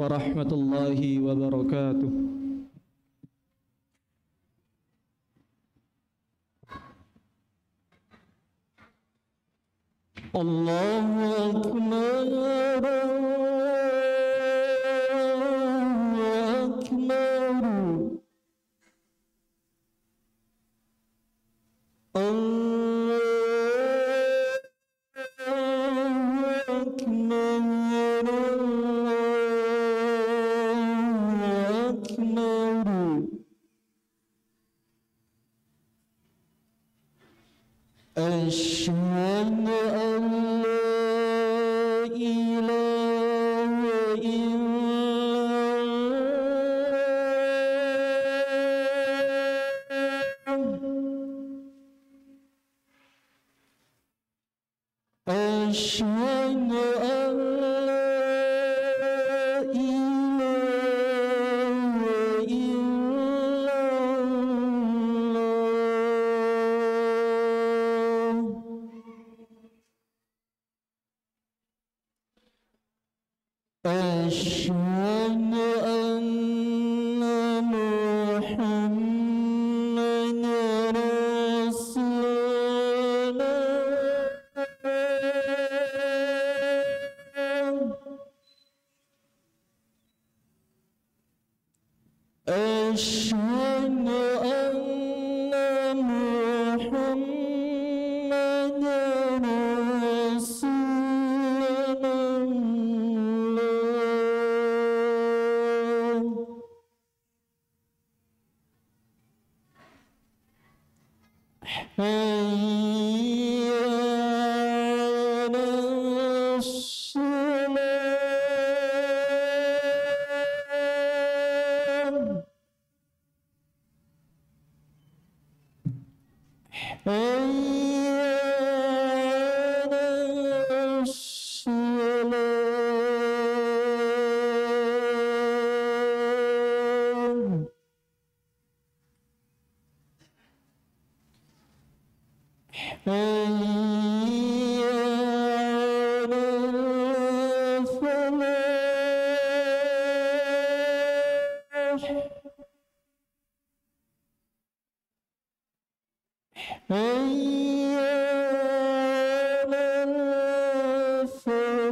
warahmatullahi wabarakatuh. Allahu Akbar, Allahu Akbar, Allahu Akbar. Asyhadu an la ilaha illallah. Asyhadu an la ilaha illallah. Asyhadu anna Muhammadan Rasulullah. Asyhadu anna Muhammadan Rasulullah. Hayya 'alas salat. Hayya 'alas salat. Hayya 'alal falah. Hayya 'alal falah.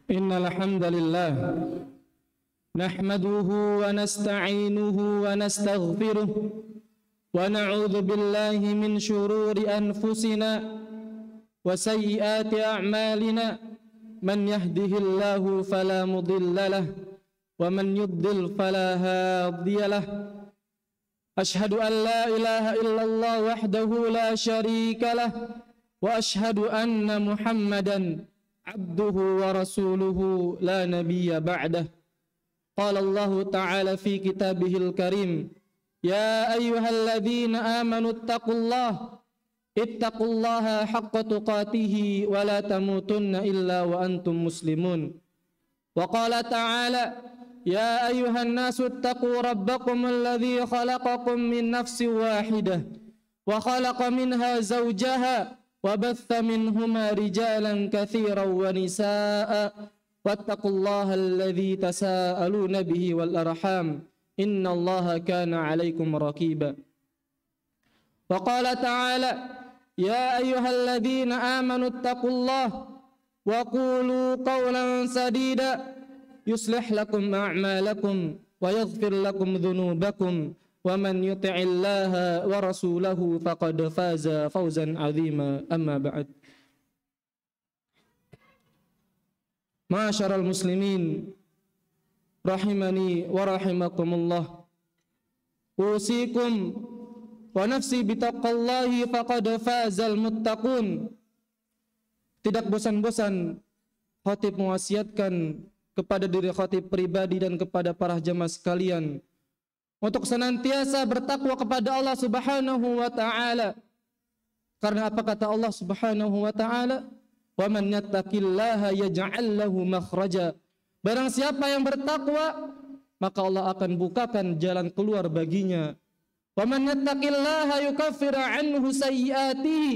Innal hamdalillah nahmaduhu wa nasta'inuhu wa nastaghfiruh wa na'udzu billahi min shururi anfusina wa sayyiati a'malina man yahdihillahu fala mudilla lahu wa man yudlil fala hadiya lahu. Ashhadu an la ilaha illallah wahdahu la syarika lahu wa ashhadu anna Muhammadan abduhu wa rasuluhu la nabiyya ba'dah. Qala Allah ta'ala fi kitabihil karim, ya ayyuhalladzina amanu ittaqullaha haqqa tuqatihi wa la tamutunna illa wa antum muslimun. Wa qala ta'ala, ya ayyuhan nasu ittaqu rabbakum alladzi khalaqakum min nafsin wahidah wa khalaqa minha zawjaha وبث منهما رجالا كثيرا ونساء واتقوا الله الذي تساءلون به والأرحام إن الله كان عليكم رقيبا. وقال تعالى يا أيها الذين آمنوا اتقوا الله وقولوا قولا سديدا يصلح لكم أعمالكم ويغفر لكم ذنوبكم ومن يطع الله ورسوله فقد فاز فوزا عظيما أما بعد معاشر المسلمين رحمني ورحمكم الله أوصيكم ونفسي بتقوى الله فقد فاز المتقون. Tidak bosan-bosan khatib mewasiatkan kepada diri khatib pribadi dan kepada para jamaah sekalian untuk senantiasa bertakwa kepada Allah Subhanahu wa taala. Karena apa kata Allah Subhanahu wa taala? "Wa man yattaqillaha yaj'al lahu makhraja." Barang siapa yang bertakwa, maka Allah akan bukakan jalan keluar baginya. "Wa man yattaqillaha yukaffir 'anhu sayyi'atihi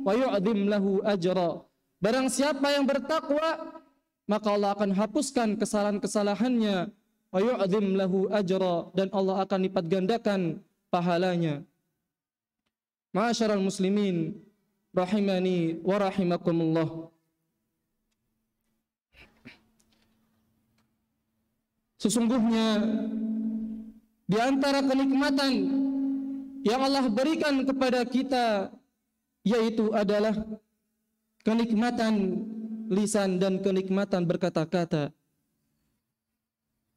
wa yu'dhim lahu ajra." Barang siapa yang bertakwa, maka Allah akan hapuskan kesalahan-kesalahannya, wa yu'dhim lahu ajra, dan Allah akan lipat gandakan pahalanya. Ma'asyaral muslimin rahimani wa rahimakumullah. Sesungguhnya di antara kenikmatan yang Allah berikan kepada kita yaitu adalah kenikmatan lisan dan kenikmatan berkata-kata.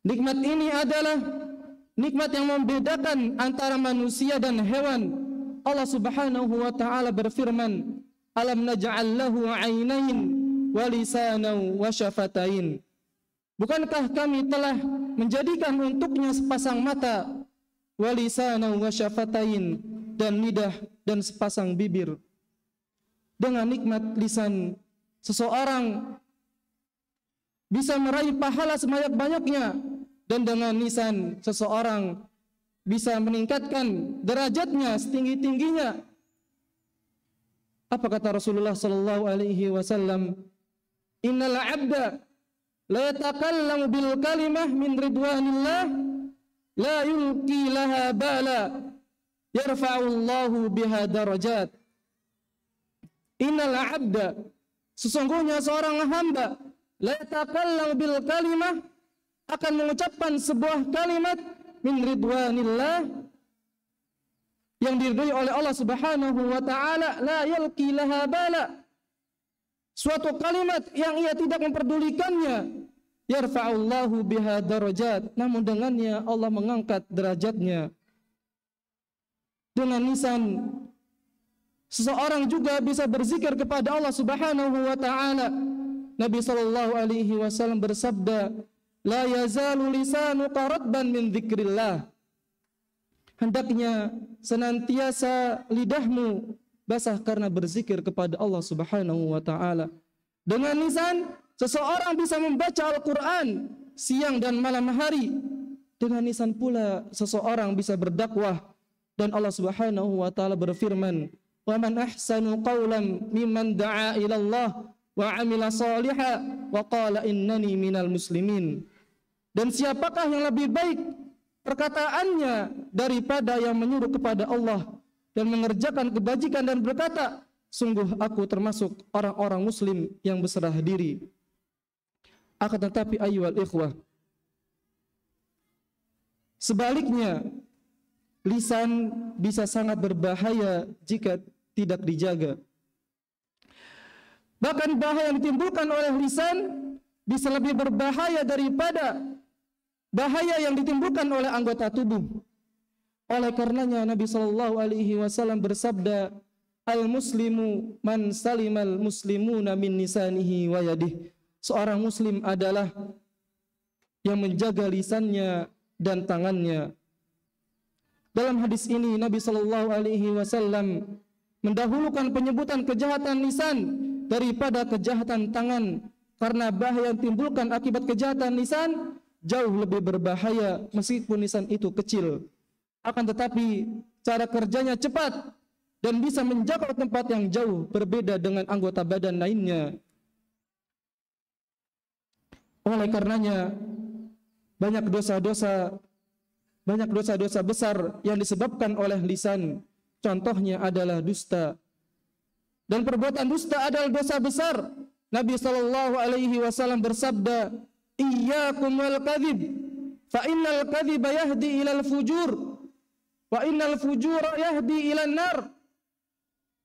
Nikmat ini adalah nikmat yang membedakan antara manusia dan hewan. Allah Subhanahu wa taala berfirman, "Alam naj'al lahu 'ainain wa lisanan wa syafatain." Bukankah kami telah menjadikan untuknya sepasang mata, wa lisanan wa syafatain, dan lidah dan sepasang bibir. Dengan nikmat lisan, seseorang bisa meraih pahala sebanyak-banyaknya, dan dengan lisan seseorang bisa meningkatkan derajatnya setinggi-tingginya. Apa kata Rasulullah sallallahu alaihi wasallam? "Innal 'abda la yatakallamu bil kalimah min ridwanillah la yulqi laha bala yarfa'u Allahu biha darajat." Innal 'abda, sesungguhnya seorang hamba, la yatakallamu bil kalimah, akan mengucapkan sebuah kalimat min ridwanillah, yang diridhai oleh Allah Subhanahu wa taala, la yalqi laha bala, suatu kalimat yang ia tidak memperdulikannya, yarfa'ullahu biha darajat, namun dengannya Allah mengangkat derajatnya. Dengan lisan seseorang juga bisa berzikir kepada Allah Subhanahu wa taala. Nabi sallallahu alaihi wasallam bersabda, "La yazalu lisanuka ratban min dzikrillah." Hendaknya senantiasa lidahmu basah karena berzikir kepada Allah Subhanahu wa taala. Dengan lisan seseorang bisa membaca Al-Qur'an siang dan malam hari. Dengan lisan pula seseorang bisa berdakwah, dan Allah Subhanahu wa taala berfirman, "Wa man ahsanu qawlan mimman da'a ila Allah wa 'amila shalihan wa qala innani minal muslimin." Dan siapakah yang lebih baik perkataannya daripada yang menyuruh kepada Allah dan mengerjakan kebajikan dan berkata, "Sungguh aku termasuk orang-orang muslim yang berserah diri." Akan tetapi ayyuhal ikhwah, sebaliknya lisan bisa sangat berbahaya jika tidak dijaga. Bahkan bahaya yang ditimbulkan oleh lisan bisa lebih berbahaya daripada bahaya yang ditimbulkan oleh anggota tubuh. Oleh karenanya Nabi sallallahu alaihi wasallam bersabda, "Al-muslimu man salimal muslimuna min lisanihi wa yadihi." Seorang muslim adalah yang menjaga lisannya dan tangannya. Dalam hadis ini Nabi sallallahu alaihi wasallam mendahulukan penyebutan kejahatan lisan daripada kejahatan tangan, karena bahaya yang timbulkan akibat kejahatan lisan jauh lebih berbahaya meskipun lisan itu kecil. Akan tetapi cara kerjanya cepat dan bisa menjangkau tempat yang jauh berbeda dengan anggota badan lainnya. Oleh karenanya banyak dosa-dosa besar yang disebabkan oleh lisan. Contohnya adalah dusta. Dan perbuatan dusta adalah dosa besar. Nabi sallallahu alaihi wasallam bersabda, "Iyyakum wal kadhib, fa innal kadhiba yahdi ilal fujur." wa innal fujura yahdi ila an-nar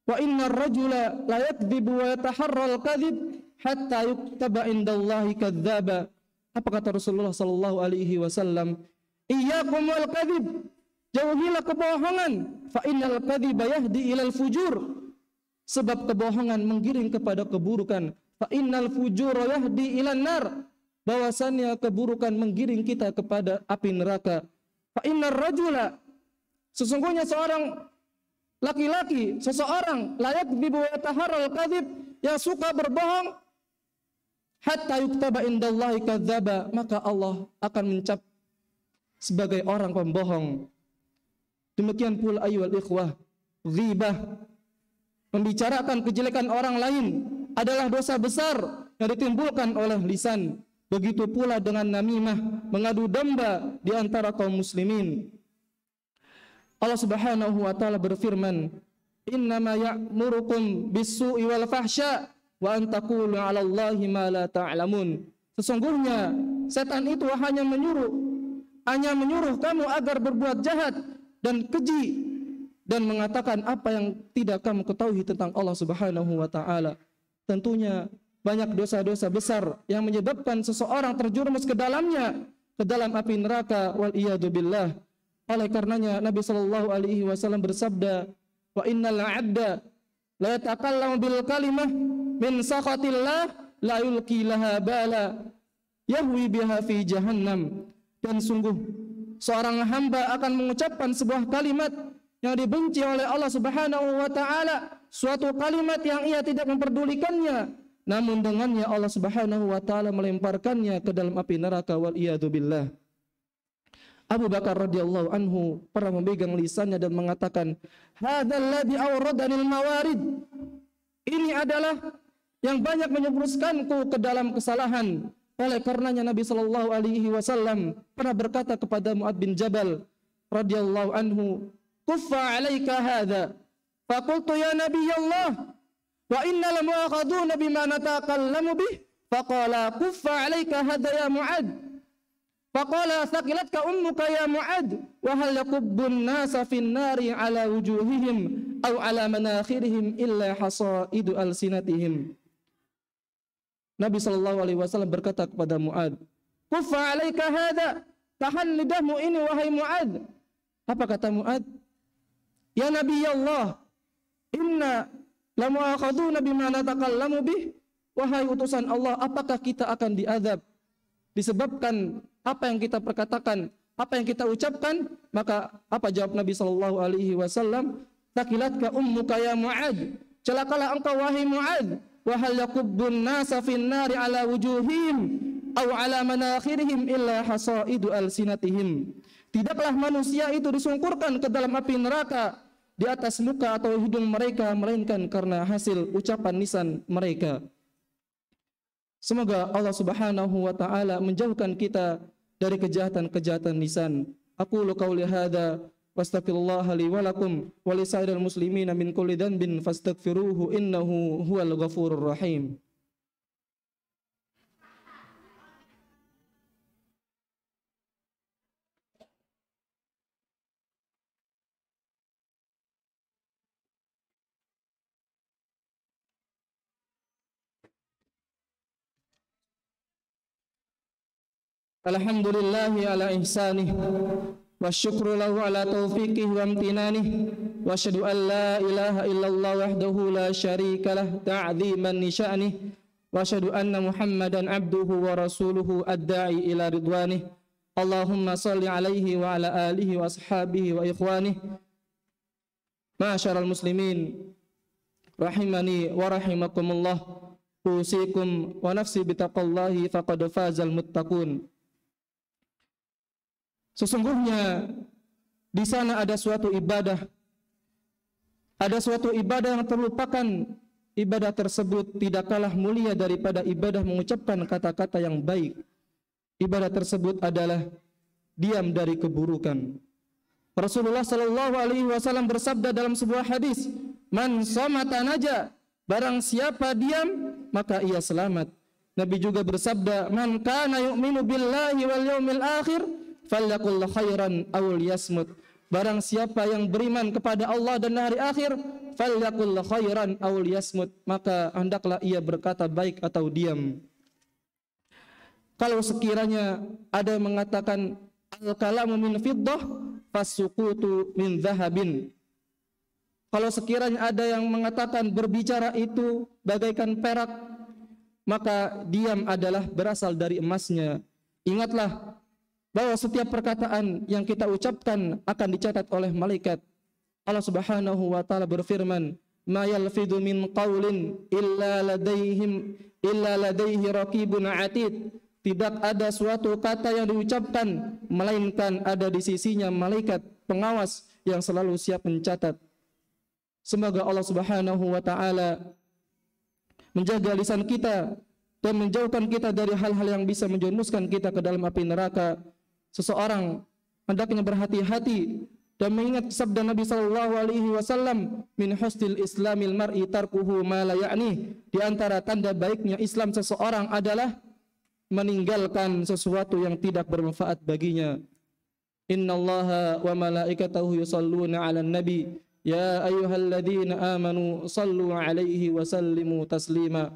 wa innar rajula la yakdzibu wa yataharra al-kadzib hatta yuktaba indallahi kadzdzaba. Apa kata Rasulullah sallallahu alaihi wasallam? Iyyakum wal kadzib, jauhilah kebohongan, fa innal kadziba yahdi ilal fujur, sebab kebohongan menggiring kepada keburukan. Fa innal fujura yahdi ilan nar, bahwasannya keburukan menggiring kita kepada api neraka. Fa innar rajula, sesungguhnya seorang laki-laki, seseorang layak bibu yataharral kadzib, yang suka berbohong, hatta yuktaba indallahi kadzdzaba, maka Allah akan mencap sebagai orang pembohong. Demikian pula ayyuhal ikhwah, ghibah, membicarakan kejelekan orang lain adalah dosa besar yang ditimbulkan oleh lisan. Begitu pula dengan namimah, mengadu domba di antara kaum muslimin. Allah Subhanahu wa taala berfirman, "Innama ya'murukum bis-su'i wal fahsya wa an taqulu 'ala Allahi ma la ta'lamun." Sesungguhnya setan itu hanya menyuruh kamu agar berbuat jahat dan keji dan mengatakan apa yang tidak kamu ketahui tentang Allah Subhanahu wa taala. Tentunya banyak dosa-dosa besar yang menyebabkan seseorang terjerumus ke dalamnya, ke dalam api neraka, wal iyadu billah. Oleh karenanya Nabi sallallahu alaihi wasallam bersabda, "Wa innal 'abda la yatakallamu bil kalimah min sakhatillah la yulqi laha bala yahwi biha fi jahannam." Dan sungguh seorang hamba akan mengucapkan sebuah kalimat yang dibenci oleh Allah Subhanahu wa taala, suatu kalimat yang ia tidak memperdulikannya, namun dengannya Allah Subhanahu wa taala melemparkannya ke dalam api neraka, wal iyadu billah. Abu Bakar radhiyallahu anhu pernah memegang lisannya dan mengatakan, "Hadzal ladzi awradanil mawarid." Ini adalah yang banyak menyebruskanku ke dalam kesalahan. Oleh karenanya Nabi sallallahu alaihi wasallam pernah berkata kepada Mu'adz bin Jabal radhiyallahu anhu, "Kuffa 'alaika hadza." Faqultu ya Nabi Allah, "Wa inna la mu'akhaduna bima natakallamu bih." Faqala, "Kuffa 'alaika hadza ya Mu'adz." Faqala, "Thaqilatka ummuka ya Mu'adz, wa hal yakubbun nasa fin nari 'ala wujuhihim aw 'ala manakhirihim illa hasaidu alsinatihim." Nabi sallallahu alaihi wasallam berkata kepada Mu'adz, "Kuffa 'alaika hadza." Tahan lidahmu ini wahai Mu'adz. Apa kata Mu'adz? "Ya Nabi Allah, inna la mu'akhaduna bima natakallamu bih." Wahai utusan Allah, apakah kita akan diazab disebabkan apa yang kita perkatakan, apa yang kita ucapkan? Maka apa jawab Nabi sallallahu alaihi wasallam? "Takilatka ummuka ya Mu'adz." Celakalah engkau wahai Mu'adz. "Wa hal yakubbun nasa fin nari 'ala wujuhihim aw 'ala manakhirihim illa hasaidu alsinatihim." Tidaklah manusia itu disungkurkan ke dalam api neraka di atas muka atau hidung mereka, melainkan karena hasil ucapan lisan mereka. Semoga Allah Subhanahu wa taala menjauhkan kita dari kejahatan-kejahatan lisan. Aqulu qauli hadza wastaghfirullaha li wa lakum wa li sa'iril muslimina min kulli dhanbin fastaghfiruhu innahu huwal ghafurur rahim. Alhamdulillahi ala ihsanih wa syukru lahu ala taufiqih wa amtinanihi wa asyhadu an la ilaha illallah wahdahu la syarika lah ta'ziman li sya'nih wa asyhadu anna Muhammadan abduhu wa rasuluhu ad-da'i ila ridwanih. Allahumma salli alaihi wa ala alihi wa ashabihi wa ikhwanih. Ma'asyaral muslimin rahimani wa rahimakumullah, usikum wa nafsi bitaqwallahi faqad fazal muttaqun. Sesungguhnya di sana ada suatu ibadah yang terlupakan. Ibadah tersebut tidak kalah mulia daripada ibadah mengucapkan kata-kata yang baik. Ibadah tersebut adalah diam dari keburukan. Rasulullah sallallahu alaihi wasallam bersabda dalam sebuah hadis, "Man samata naja." Barang siapa diam, maka ia selamat. Nabi juga bersabda, "Man kana yu'minu billahi wal yawmil akhir falyaqul khairan aw liyasmut." Barang siapa yang beriman kepada Allah dan hari akhir, falyaqul khairan aw liyasmut, maka hendaklah ia berkata baik atau diam. Kalau sekiranya ada yang mengatakan al-kalamu min fiddah fasukutu min zahabin. Kalau sekiranya ada yang mengatakan berbicara itu bagaikan perak, maka diam adalah berasal dari emasnya. Ingatlah bahwa setiap perkataan yang kita ucapkan akan dicatat oleh malaikat. Allah Subhanahu wa taala berfirman, "Ma yalfidu min qaulin illa ladaihi raqibun atid." Tidak ada suatu kata yang diucapkan melainkan ada di sisinya malaikat pengawas yang selalu siap mencatat. Semoga Allah Subhanahu wa taala menjaga lisan kita dan menjauhkan kita dari hal-hal yang bisa menjerumuskan kita ke dalam api neraka. Seseorang hendaknya berhati-hati dan mengingat sabda Nabi sallallahu alaihi wasallam, min husnil islamil mar'i tarkuhu ma la ya'ni. Di antara tanda baiknya Islam seseorang adalah meninggalkan sesuatu yang tidak bermanfaat baginya. Innallaha wa malaikatahu yusalluna 'alan nabi ya ayyuhalladzina amanu sallu 'alaihi wa sallimu taslima.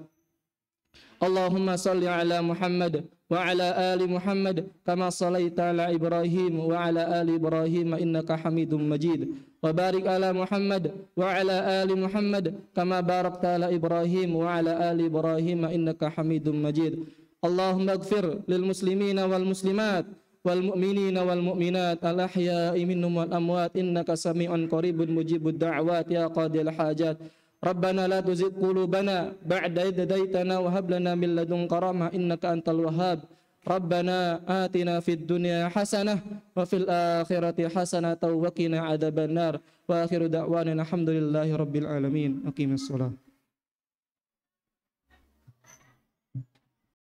Allahumma salli ala Muhammad wa ala ali Muhammad kama sallaita ala Ibrahim wa ala ali Ibrahim innaka Hamidum Majid. Wa barik ala Muhammad wa ala ali Muhammad kama barakta ala Ibrahim wa ala ali Ibrahim innaka Hamidum Majid. Allahumma ighfir lil muslimina wal muslimat wal mu'minina wal mu'minat al ahya'i minhum wal amwat innaka sami'un qaribun mujibud da'wat ya qadil hajat. Rabbana la tuzigh qulubana ba'da idh hadaitana wa hab lana min ladunka rahmah innaka antal wahhab. Rabbana atina fid dunya hasanah wa fil akhirati hasanah wa qina adzabannar. Wa akhiru da'wana alhamdulillahi rabbil alamin. Aqimissalah.